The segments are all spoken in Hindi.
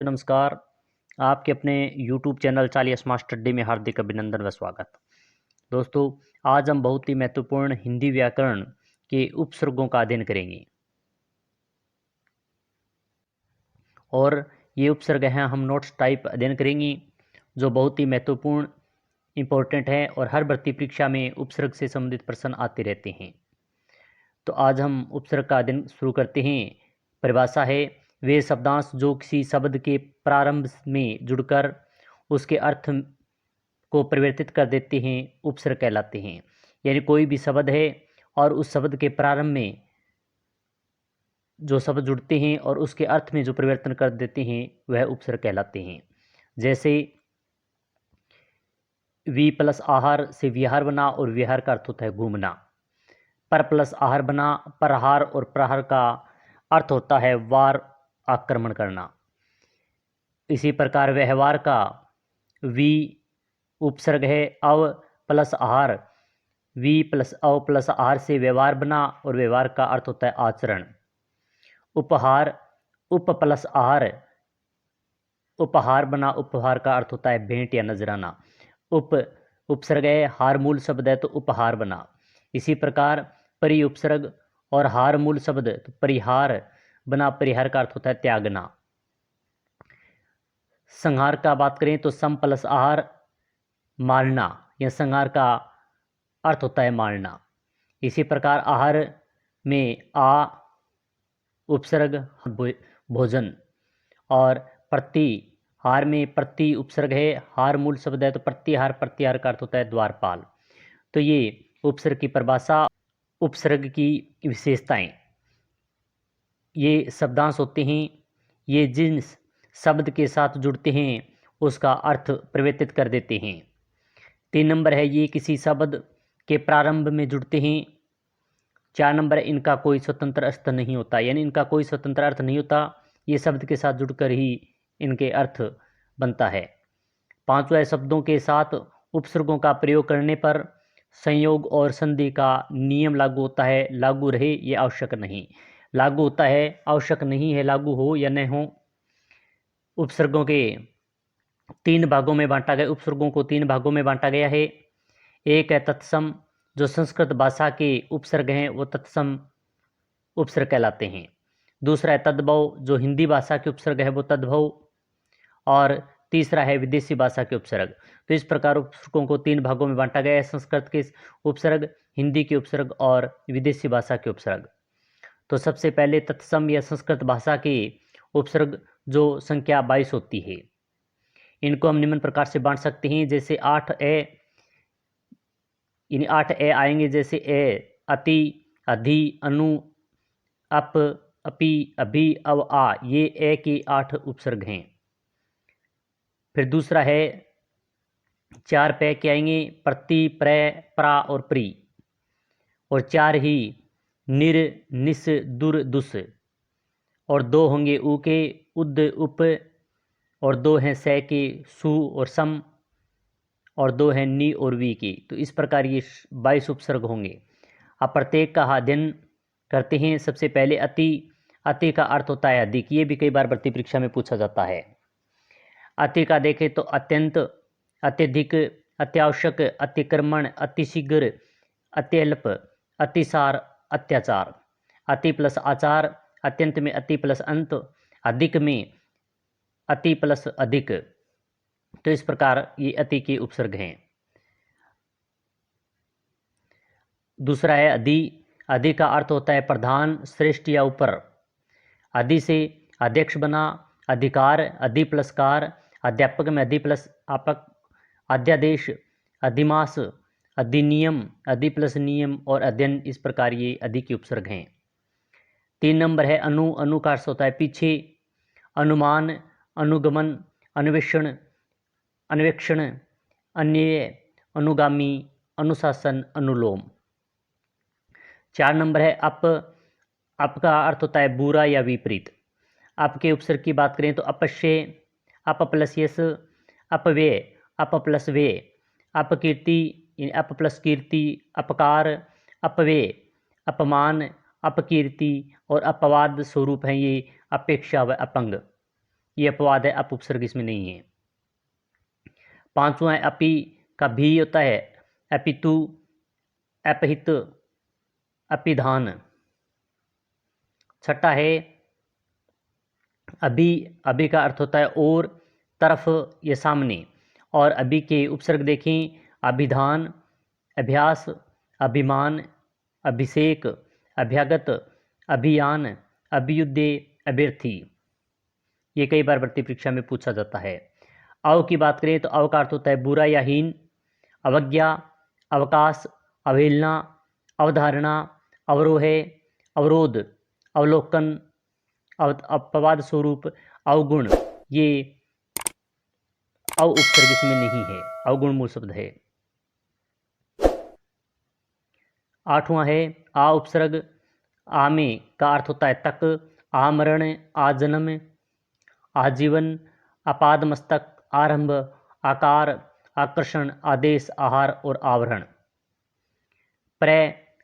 नमस्कार। आपके अपने यूट्यूब चैनल चालीस मास्टर डे में हार्दिक अभिनंदन व स्वागत। दोस्तों, आज हम बहुत ही महत्वपूर्ण हिंदी व्याकरण के उपसर्गों का अध्ययन करेंगे और ये उपसर्ग हैं हम नोट्स टाइप अध्ययन करेंगे जो बहुत ही महत्वपूर्ण इम्पोर्टेंट है और हर भर्ती परीक्षा में उपसर्ग से संबंधित प्रश्न आते रहते हैं। तो आज हम उपसर्ग का अध्ययन शुरू करते हैं। परिभाषा है, वे शब्दांश जो किसी शब्द के प्रारंभ में जुड़कर उसके अर्थ को परिवर्तित कर देते हैं उपसर्ग कहलाते हैं। यानी कोई भी शब्द है और उस शब्द के प्रारंभ में जो शब्द जुड़ते हैं और उसके अर्थ में जो परिवर्तन कर देते हैं वह उपसर्ग कहलाते हैं। जैसे वी प्लस आहार से विहार बना और विहार का अर्थ होता है घूमना। पर प्लस आहार बना, प्रहार और प्रहार का अर्थ होता है वार, आक्रमण करना। इसी प्रकार व्यवहार का वी उपसर्ग है अव प्लस आहार, वी प्लस अव प्लस आहार से व्यवहार बना और व्यवहार का अर्थ होता है आचरण। उपहार उप प्लस आहार, उपहार बना, उपहार का अर्थ होता है भेंट या नजराना। उपसर्ग है, हार मूल शब्द है तो उपहार बना। इसी प्रकार परि उपसर्ग और हार मूल शब्द तो परिहार बना, परिहार का अर्थ होता है त्यागना। संहार का बात करें तो सम प्लस आहार मारना, या संहार का अर्थ होता है मारना। इसी प्रकार आहार में आ उपसर्ग भोजन और प्रतिहार में प्रति उपसर्ग है, हार मूल शब्द है तो प्रतिहार, प्रतिहार का अर्थ होता है द्वारपाल। तो ये उपसर्ग की परिभाषा, उपसर्ग की विशेषताएं। ये शब्दांश होते हैं, ये जिन शब्द के साथ जुड़ते हैं उसका अर्थ परिवर्तित कर देते हैं। 3 नंबर है, ये किसी शब्द के प्रारंभ में जुड़ते हैं। 4 नंबर है, इनका कोई स्वतंत्र अर्थ नहीं होता, यानी इनका कोई स्वतंत्र अर्थ नहीं होता, ये शब्द के साथ जुड़कर ही इनके अर्थ बनता है। 5वां है, शब्दों के साथ उपसर्गों का प्रयोग करने पर संयोग और संधि का नियम लागू होता है। लागू रहे ये आवश्यक नहीं, लागू होता है, आवश्यक नहीं है लागू हो या न हो। उपसर्गों के 3 भागों में बांटा गया, उपसर्गों को 3 भागों में बांटा गया है। एक है तत्सम, जो संस्कृत भाषा के उपसर्ग हैं वो तत्सम उपसर्ग कहलाते हैं। दूसरा है तद्भव, जो हिंदी भाषा के उपसर्ग है वो तद्भव। और तीसरा है विदेशी भाषा के उपसर्ग। तो इस प्रकार उपसर्गों को 3 भागों में बांटा गया है, संस्कृत के उपसर्ग, हिंदी के उपसर्ग और विदेशी भाषा के उपसर्ग। तो सबसे पहले तत्सम या संस्कृत भाषा के उपसर्ग जो संख्या 22 होती है, इनको हम निम्न प्रकार से बांट सकते हैं। जैसे 8 ए, इन 8 ए आएंगे, जैसे ए, अति, अधि, अनु, अप, अपि, अभि, अव, आ, ये ए के 8 उपसर्ग हैं। फिर दूसरा है 4 पे के आएंगे, प्रति, प्र, प्रा और प्री। और 4 ही निर, निस, दुर, दुस। और 2 होंगे ऊ के, उद, उप। और 2 हैं से के, सु और सम। और 2 हैं नी और वी की। तो इस प्रकार ये 22 उपसर्ग होंगे। अब प्रत्येक का अध्ययन करते हैं। सबसे पहले अति, अति का अर्थ होता है अधिक, ये भी कई बार भर्ती परीक्षा में पूछा जाता है। अति का देखें तो अत्यंत, अत्यधिक, अत्यावश्यक, अतिक्रमण, अतिशीघ्र, अत्यल्प, अतिसार, अत्याचार। अति प्लस आचार, अत्यंत में अति प्लस अंत, अधिक में अति प्लस अधिक। तो इस प्रकार ये अति के उपसर्ग हैं। दूसरा है अधि, अधि का अर्थ होता है प्रधान, श्रेष्ठ या ऊपर। अधि से अध्यक्ष बना, अधिकार, अधि प्लस कार, अध्यापक में अधि प्लस आपक, अध्यादेश, अधिमास, अधिनियम, अधि प्लस नियम और अध्ययन। इस प्रकार ये अधि के उपसर्ग हैं। 3 नंबर है अनु, अनु का अर्थ होता है पीछे, अनुमान, अनुगमन, अन्वेषण, अन्वेक्षण, अन्य, अनुगामी, अनुशासन, अनुलोम। 4 नंबर है अप, अप का अर्थ होता है बुरा या विपरीत। अप के उपसर्ग की बात करें तो अपश्य, अप प्लस यस, अपव्यय, अप प्लस वे, अपकीर्ति, अप प्लस कीर्ति, अपकार, अपव्यय, अपमान, अपकीर्ति और अपवाद स्वरूप हैं ये अपेक्षा व अपंग। ये अपवाद है, अप उपसर्ग इसमें नहीं है। पांचवा है अपि का भी होता है अपितु, अपहित, अपिधान। छठा है अभी, अभी का अर्थ होता है और, तरफ या सामने। और अभी के उपसर्ग देखें, अभिधान, अभ्यास, अभिमान, अभिषेक, अभ्यागत, अभियान, अभियुद्धे, अभ्यर्थी। ये कई बार भर्ती परीक्षा में पूछा जाता है। अव की बात करें तो अव का अर्थ होता है बुरा या हीन, अवज्ञा, अवकाश, अवहेलना, अवधारणा, अवरोह, अवरोध, अवलोकन, अपवाद स्वरूप, अवगुण। ये अव उपसर्ग इसमें नहीं है, अवगुण मूल शब्द है। आठवां है आ उपसर्ग। आ में का अर्थ होता है तक, आमरण, आजन्म, आजीवन, अपाद मस्तक, आरंभ, आकार, आकर्षण, आदेश, आहार और आवरण। प्र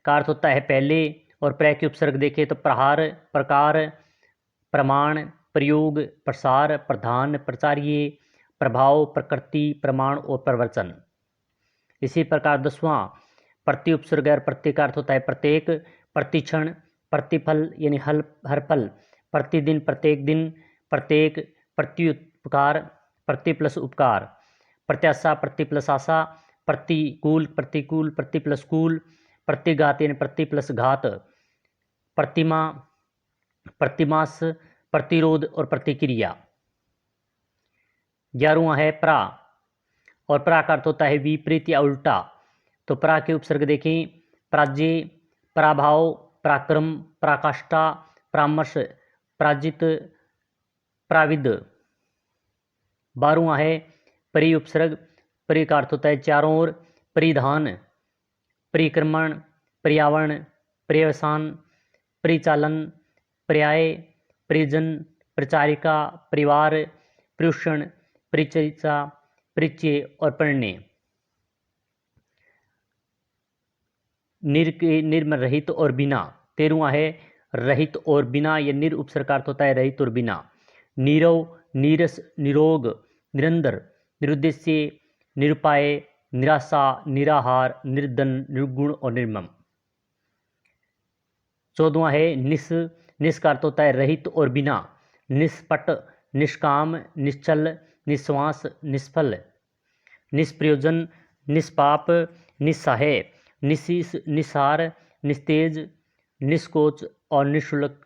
का अर्थ होता है पहले, और प्र के उपसर्ग देखें तो प्रहार, प्रकार, प्रमाण, प्रयोग, प्रसार, प्रधान, प्रचार्य, प्रभाव, प्रकृति, प्रमाण और प्रवचन। इसी प्रकार 10वां प्रति उपसर्ग और प्रति का अर्थ होता है प्रत्येक, प्रतिक्षण, प्रतिफल यानी हर पल, प्रतिदिन, प्रत्येक दिन, प्रत्येक, प्रत्युपकार, प्रति प्लस उपकार, प्रत्याशा, प्रति प्लस आशा, प्रतिकूल, प्रतिकूल, प्रति प्लस कूल, प्रतिघात यानी प्रति प्लस घात, प्रतिमा, प्रतिमास, प्रतिरोध और प्रतिक्रिया। 11वां है प्रा, और प्रा का अर्थ होता है विपरीत या उल्टा। तो प्रा के उपसर्ग देखें, प्राज्य, प्राभाव, पराक्रम, पराकाष्ठा, परामर्श, पराजित, प्राविद। 12वां है परि उपसर्ग। परि का अर्थ होता है चारों ओर, परिधान, परिक्रमण, पर्यावरण, पर्यवसान, परिचालन, पर्याय, परिजन, परिचारिका, परिवार, प्रुषण, परिचर्चा, परिचय और पढ़ने। निर्म रहित और बिना। 13वां है रहित और बिना, यह निर उपसर्ग का अर्थ होता है रहित और बिना। नीरव, नीरस, निरोग, निरंतर, निरुद्देश्य, निरुपाय, निराशा, निराहार, निर्धन, निर्गुण और निर्मम। 14वां है निस, निस का अर्थ होता है रहित और बिना। निष्पट, निष्काम, निश्चल, निश्वास, निष्फल, निष्प्रयोजन, निष्पाप, निस्सहाय, निशीष, निसार, निस्तेज, निष्कोच और निःशुल्क।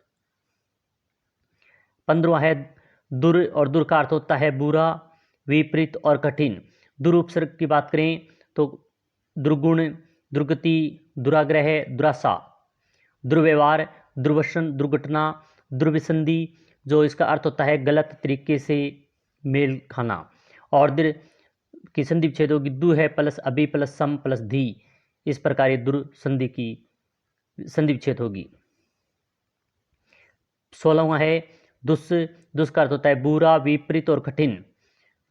15वां है दुर, और दुर का अर्थ होता है बुरा, विपरीत और कठिन। दुर उपसर्ग की बात करें तो दुर्गुण, दुर्गति, दुराग्रह, दुराशा, दुर्व्यवहार, दुर्वसन, दुर्घटना, दुर्विसंधि, जो इसका अर्थ होता है गलत तरीके से मेल खाना। और दिर की संधि विच्छेद होगी, दु है प्लस अभी प्लस सम प्लस धी, इस प्रकार ये दुर संधि की संधि विच्छेद होगी। 16वां है दुस, दुस का अर्थ होता है बुरा, विपरीत और कठिन।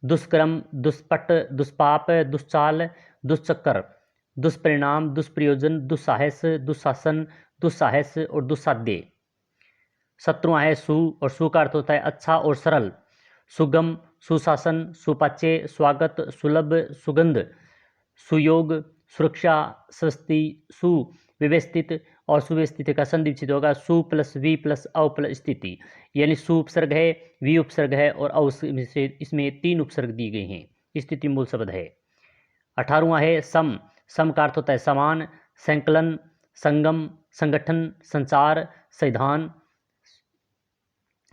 दुष्कर्म, दुष्पट, दुष्पाप, दुश्चाल, दुष्चक्कर, दुष्परिणाम, दुष्प्रयोजन, दुस्साहस, दुशासन, दुस्साहस और दुस्साध्य। 17वां है सु, और सु का अर्थ होता है अच्छा और सरल। सुगम, सुशासन, सुपाच्य, स्वागत, सुलभ, सुगंध, सुयोग, सुरक्षा, स्वस्ति, सुव्यवस्थित और सुव्यवस्थित का संधि विच्छेद होगा सु प्लस वी प्लस अव प्लस स्थिति, यानी सु उपसर्ग है, वी उपसर्ग है और अव से इसमें 3 उपसर्ग दिए गए हैं। स्थिति मूल शब्द है। 18वां है सम, सम का अर्थ होता है समान, संकलन, संगम, संगठन, संचार, संविधान,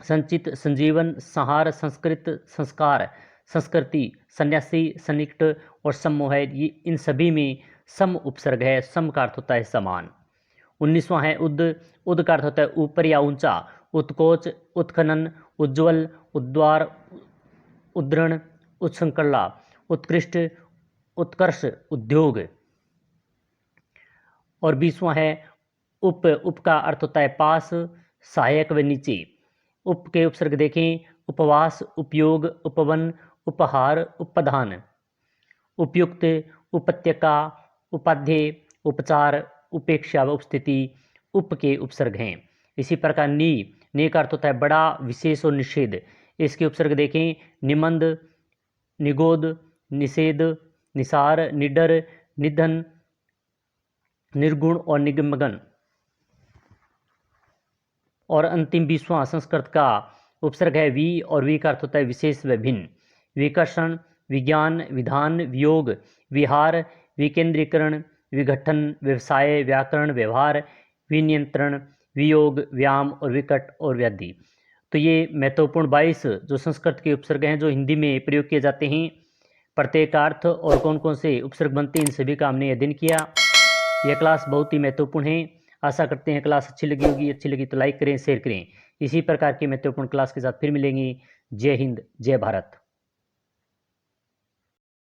संचित, संजीवन, संहार, संस्कृत, संस्कार, संस्कृति, सन्यासी, सन्निकट और सम्मोह है। ये इन सभी में सम उपसर्ग है। सम का अर्थ होता है समान। 19वां है उद, उद का अर्थ होता है ऊपर या ऊंचा। उत्कोच, उत्खनन, उज्ज्वल, उद्वार, उद्रण, उत्संकला, उत्कृष्ट, उत्कर्ष, उद्योग। और 20वां है उप, उप का अर्थ होता है पास, सहायक व नीचे। उप के उपसर्ग देखें, उपवास, उपयोग, उपवन, उपहार, उपधान, उपयुक्त, उपत्यका, उपाध्याय, उपचार, उपेक्षा व उपस्थिति उप के उपसर्ग हैं। इसी प्रकार नी, नी का अर्थ होता है बड़ा, विशेष और निषेध। इसके उपसर्ग देखें, निमंद, निगोद, निषेध, निसार, निडर, निधन, निर्गुण और निगमगन। और अंतिम 20वां संस्कृत का उपसर्ग है वी, और वी का अर्थ होता है विशेष व भिन्न। विकर्षण, विज्ञान, विधान, वियोग, विहार, विकेंद्रीकरण, विघटन, व्यवसाय, व्याकरण, व्यवहार, विनियंत्रण, वियोग, व्याम और विकट और व्याधि। तो ये महत्वपूर्ण 22 जो संस्कृत के उपसर्ग हैं जो हिंदी में प्रयोग किए जाते हैं। प्रत्येक अर्थ और कौन कौन से उपसर्ग बनते हैं इन सभी का हमने अध्ययन किया। यह क्लास बहुत ही महत्वपूर्ण है। आशा करते हैं क्लास अच्छी लगी होगी। अच्छी लगी तो लाइक करें, शेयर करें। इसी प्रकार की महत्वपूर्ण क्लास के साथ फिर मिलेंगे। जय हिंद, जय भारत।